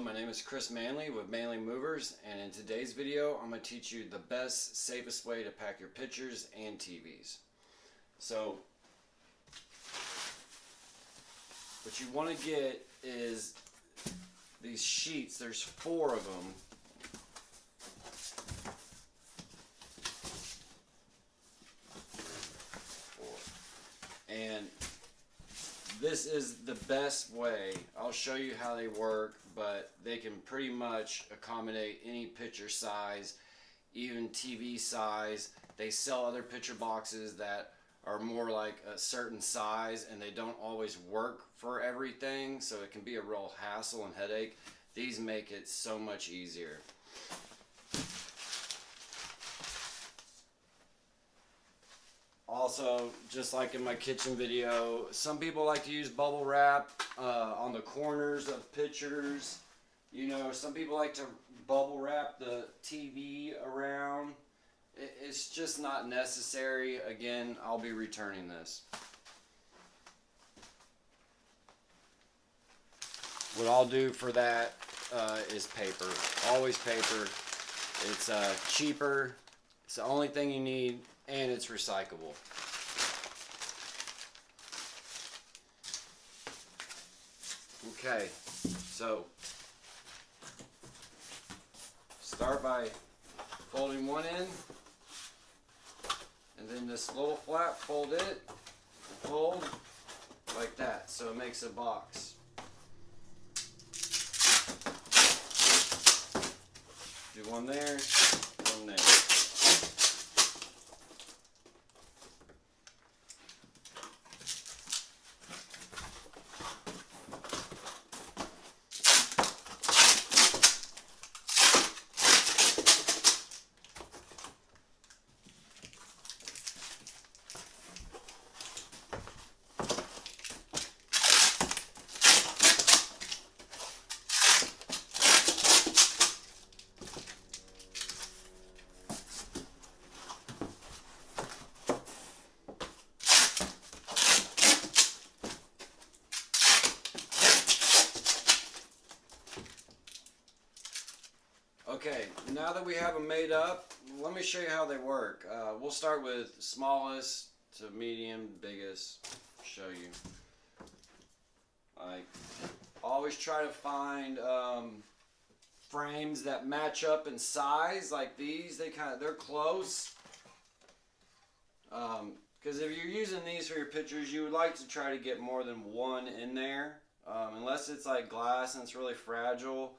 my name is Chris Manley with Manley Movers, and in today's video I'm going to teach you the best, safest way to pack your pictures and TVs. So, what you want to get is these sheets. There's 4 of them. And this is the best way. I'll show you how they work, but they can pretty much accommodate any picture size, even TV size. They sell other picture boxes that are more like a certain size, and they don't always work for everything, so it can be a real hassle and headache. These make it so much easier. Also, just like in my kitchen video, some people like to use bubble wrap on the corners of pictures. You know, some people like to bubble wrap the TV around. It's just not necessary. Again, I'll be returning this. What I'll do for that is paper. Always paper. It's cheaper. It's the only thing you need, and it's recyclable. Okay, so start by folding one end, and then this little flap, fold it, fold like that, so it makes a box. Do one there, one there. Okay, now that we have them made up, let me show you how they work. We'll start with smallest to medium, biggest, show you. I always try to find frames that match up in size, like these. They're close. Because if you're using these for your pictures, you would like to try to get more than one in there. Unless it's like glass and it's really fragile,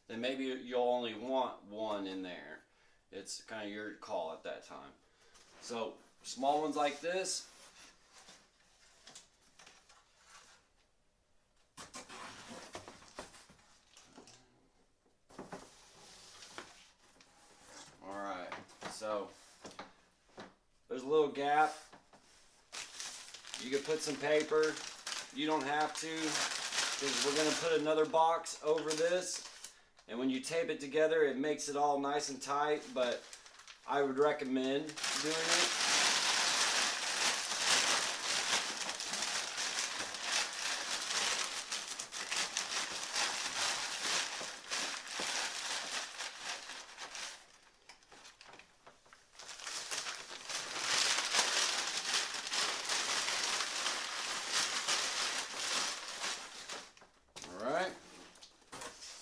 then maybe you'll only want one in there. It's kind of your call at that time. So small ones like this. Alright, so there's a little gap. You can put some paper. You don't have to, because we're going to put another box over this. And when you tape it together, it makes it all nice and tight, but I would recommend doing it. All right.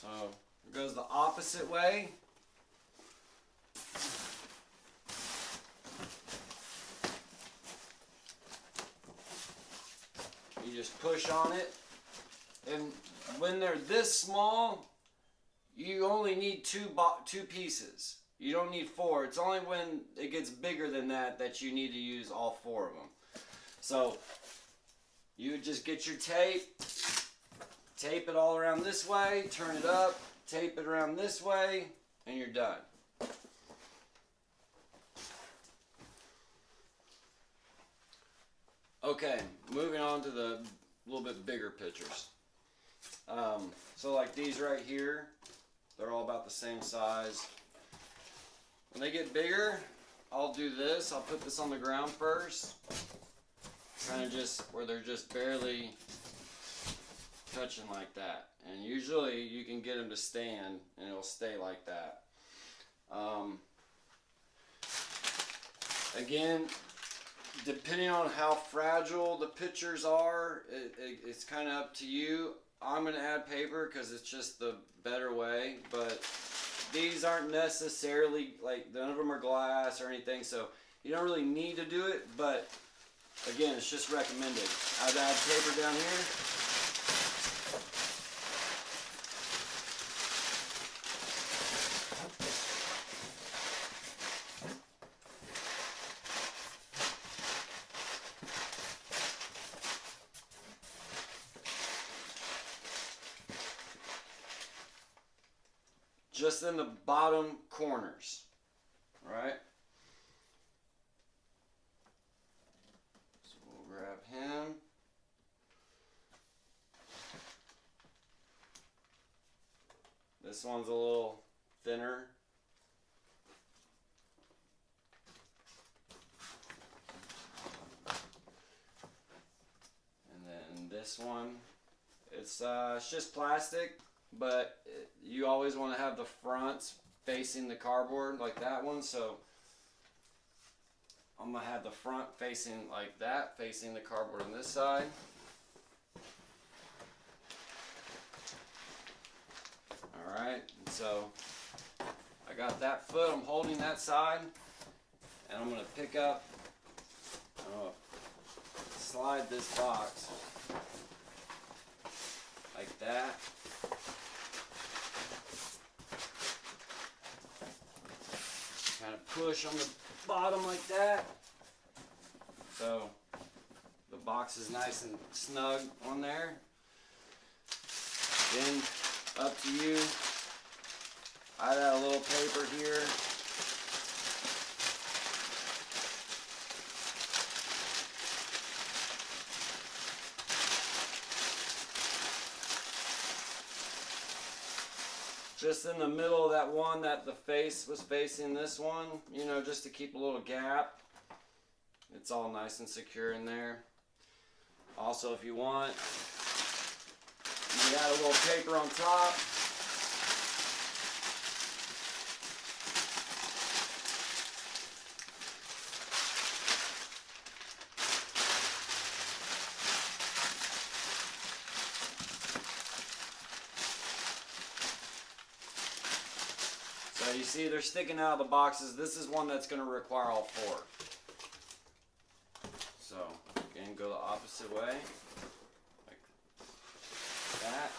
So goes the opposite way. You just push on it, and when they're this small, you only need two pieces. You don't need 4. It's only when it gets bigger than that that you need to use all 4 of them. So you would just get your tape, tape it all around this way, turn it up, tape it around this way, and you're done. Okay, moving on to the little bit bigger pictures. So like these right here, they're all about the same size. When they get bigger, I'll do this. I'll put this on the ground first. Kind of just where they're just barely touching like that. And usually you can get them to stand and it'll stay like that. Again, depending on how fragile the pictures are, it's kind of up to you. I'm going to add paper because it's just the better way, but these aren't necessarily, like, none of them are glass or anything, so you don't really need to do it, but again, it's just recommended. I'd add paper down here. Just in the bottom corners, right? So we'll grab him. This one's a little thinner. And then this one, it's just plastic. But you always want to have the fronts facing the cardboard like that one, so I'm going to have the front facing like that, facing the cardboard on this side. Alright, so I got that foot, I'm holding that side, and I'm going to pick up, I'm going to slide this box like that. Kind of push on the bottom like that, so the box is nice and snug on there. Then up to you. I got a little paper here. Just in the middle of that one that the face was facing this one, you know, just to keep a little gap. It's all nice and secure in there. Also, if you want, you add a little paper on top. So you see they're sticking out of the boxes. This is one that's going to require all four. So again, go the opposite way, like that.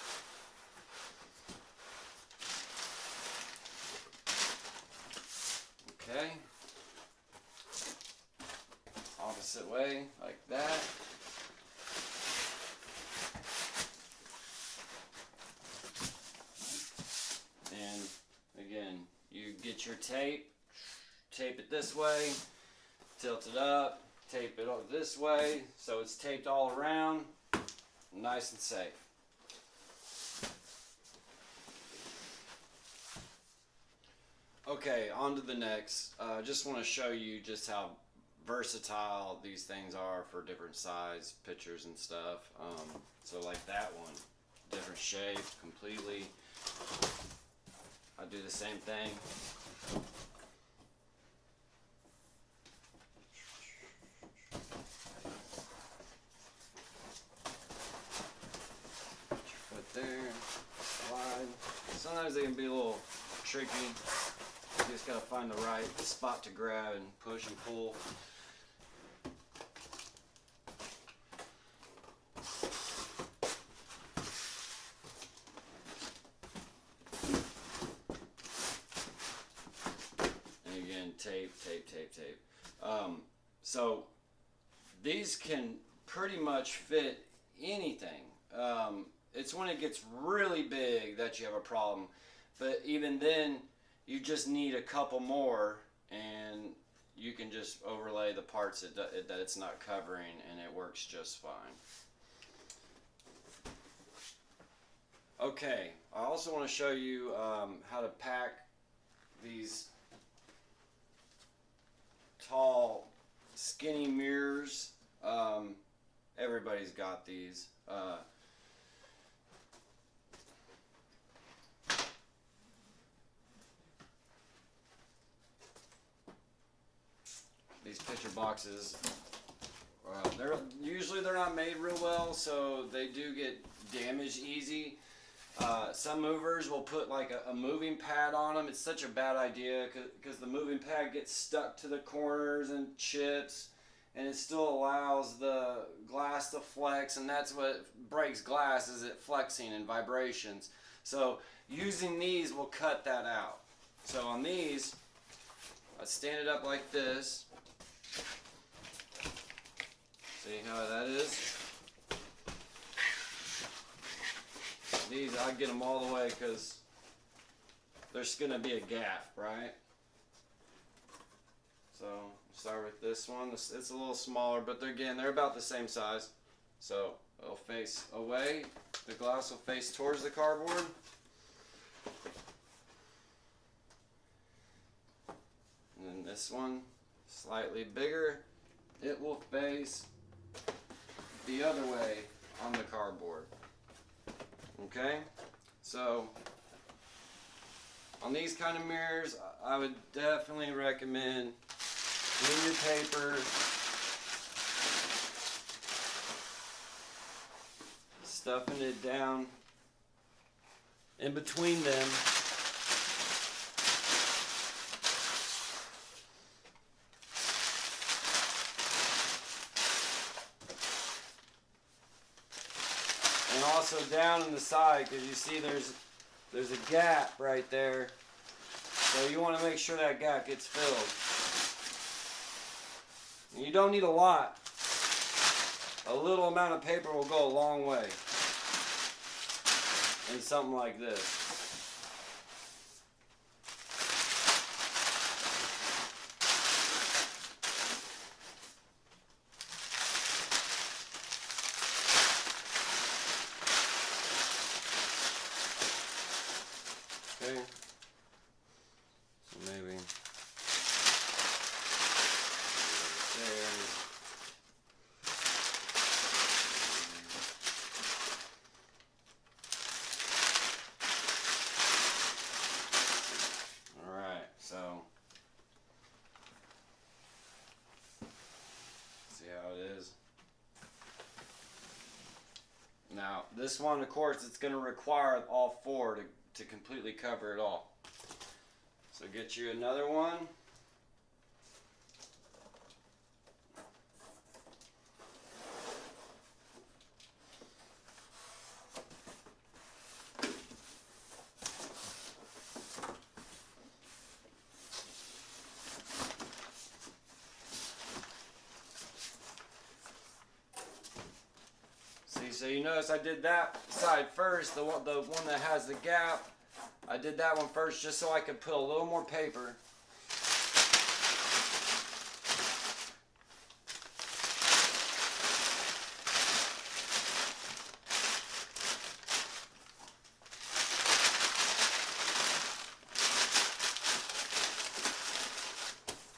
Okay. Opposite way, like that. And again, you get your tape it this way, tilt it up, tape it this way, so it's taped all around, nice and safe. Okay, on to the next. Just want to show you just how versatile these things are for different size pictures and stuff. So like that one, different shape completely. I do the same thing. Put your foot there, slide. Sometimes they can be a little tricky. You just gotta find the right spot to grab and push and pull. And again, tape. So these can pretty much fit anything. It's when it gets really big that you have a problem. But even then, you just need a couple more, and you can just overlay the parts that it's not covering, and it works just fine. Okay, I also want to show you how to pack these tall, skinny mirrors. Everybody's got these. picture boxes, they're not made real well, so they do get damaged easy. Some movers will put like a moving pad on them. It's such a bad idea because the moving pad gets stuck to the corners and chips, and it still allows the glass to flex, and that's what breaks glass, is it flexing and vibrations. So using these will cut that out. So on these, I stand it up like this. See how that is? These, I get them all the way because there's going to be a gap, right? So start with this one. It's a little smaller, but they're about the same size. So it'll face away. The glass will face towards the cardboard. And then this one, slightly bigger. It will face the other way on the cardboard. Okay, so on these kind of mirrors, I would definitely recommend clean your paper, stuffing it down in between them. And also down in the side, because you see there's a gap right there. So you want to make sure that gap gets filled. And you don't need a lot. A little amount of paper will go a long way in something like this. Okay, so maybe there. All right, so see how it is. Now this one, of course, it's going to require all four to completely cover it all. So get you another one. See, so you notice I did that side first, the one that has the gap. I did that one first just so I could put a little more paper.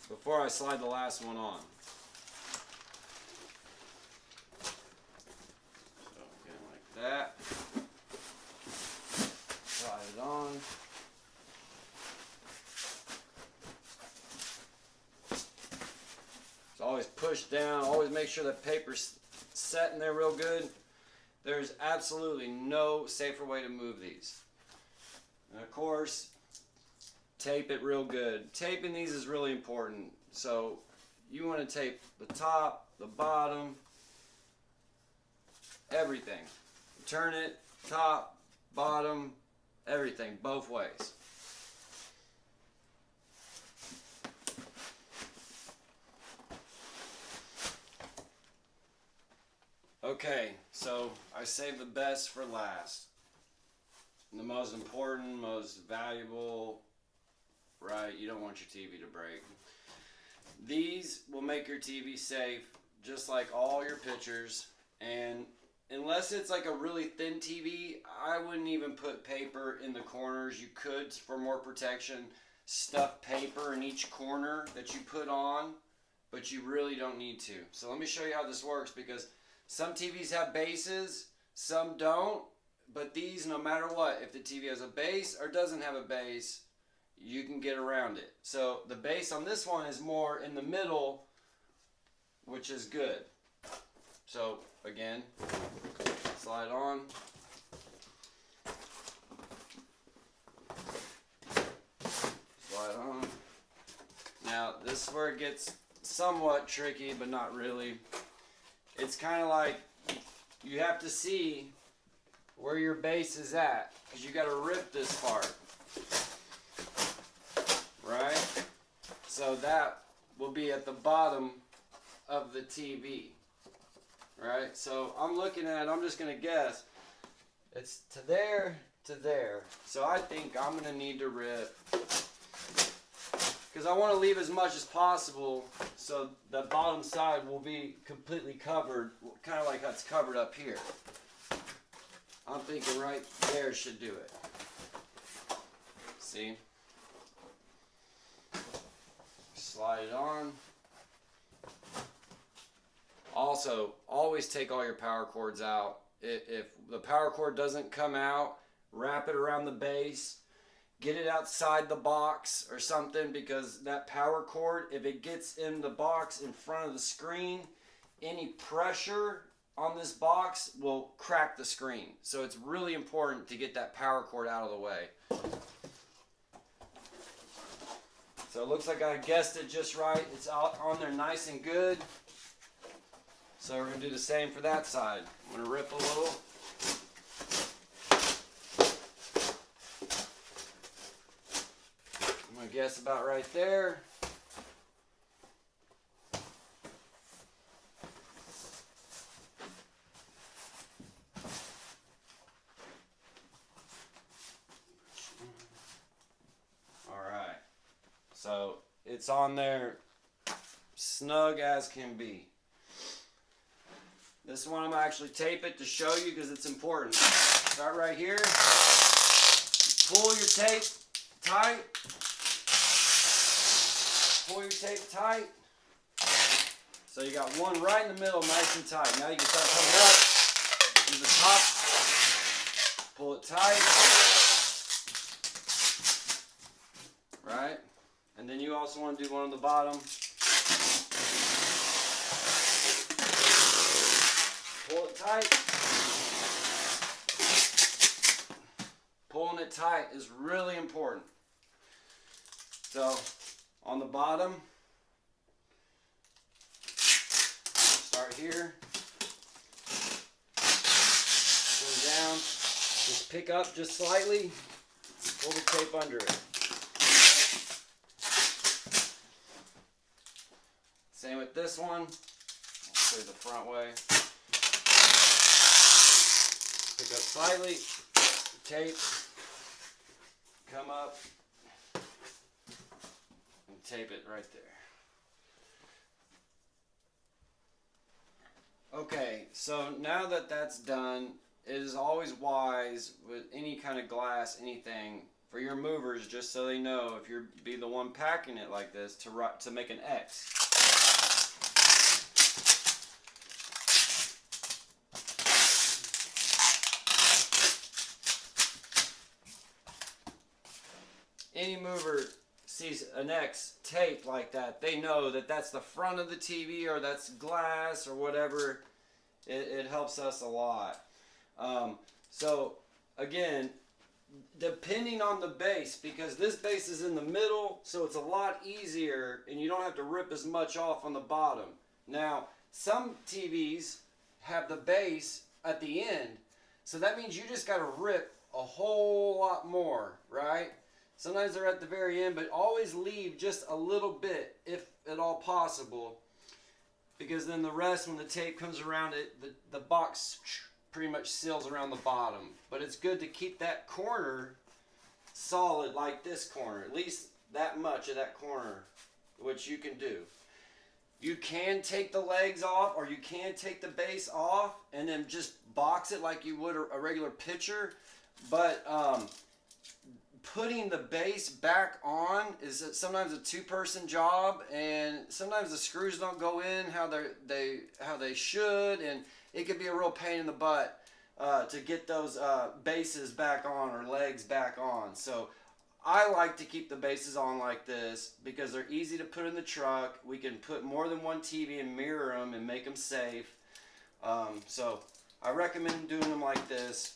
Before I slide the last one on. So again, like that. Slide it on. So always push down, always make sure the paper's set in there real good. There's absolutely no safer way to move these. And of course, tape it real good. Taping these is really important. So you want to tape the top, the bottom, everything. Turn it, top, bottom, everything, both ways. Okay, so I saved the best for last. The most important, most valuable, right? You don't want your TV to break. These will make your TV safe, just like all your pictures. And unless it's like a really thin TV, I wouldn't even put paper in the corners. You could, for more protection, stuff paper in each corner that you put on, but you really don't need to. So let me show you how this works, because some TVs have bases, some don't, but these, no matter what, if the TV has a base or doesn't have a base, you can get around it. So the base on this one is more in the middle which is good. So again, slide on. Slide on. Now this is where it gets somewhat tricky, but not really. It's kind of like you have to see where your base is at, because you got to rip this part, right? So that will be at the bottom of the TV, right? So I'm looking at it, I'm just going to guess. It's to there, to there. So I think I'm going to need to rip, because I want to leave as much as possible so the bottom side will be completely covered, kind of like how it's covered up here. I'm thinking right there should do it. See? Slide it on. Also, always take all your power cords out. If the power cord doesn't come out, wrap it around the base. Get it outside the box or something, because that power cord, if it gets in the box in front of the screen, any pressure on this box will crack the screen. So it's really important to get that power cord out of the way. So it looks like I guessed it just right. It's out on there nice and good. So we're going to do the same for that side. I'm going to rip a little. I'm going to guess about right there. So it's on there snug as can be. This one I'm going to actually tape it to show you because it's important. Start right here. Pull your tape tight. Pull your tape tight. So you got one right in the middle, nice and tight. Now you can start coming up to the top. Pull it tight. Right? And then you also want to do one on the bottom. Pull it tight. Pulling it tight is really important. So, on the bottom, start here. Pull down. Just pick up just slightly. Pull the tape under it. Same with this one. I'll show you the front way. Pick up slightly, tape, come up, and tape it right there. Okay, so now that that's done, it is always wise with any kind of glass, anything, for your movers, just so they know if you're be the one packing it like this, to make an X. Any mover sees an X taped like that, they know that that's the front of the TV or that's glass or whatever. It helps us a lot. So again, depending on the base, because this base is in the middle, so it's a lot easier and you don't have to rip as much off on the bottom. Now, some TVs have the base at the end, so that means you just got to rip a whole lot more, right? Sometimes they're at the very end, but always leave just a little bit, if at all possible, because then the rest, when the tape comes around it, the box pretty much seals around the bottom. But it's good to keep that corner solid like this corner, at least that much of that corner, which you can do. You can take the legs off, or you can take the base off and then just box it like you would a regular pitcher, but putting the base back on is sometimes a two-person job, and sometimes the screws don't go in how they should, and it can be a real pain in the butt to get those bases back on or legs back on. So I like to keep the bases on like this because they're easy to put in the truck. We can put more than one TV and mirror them and make them safe. So I recommend doing them like this.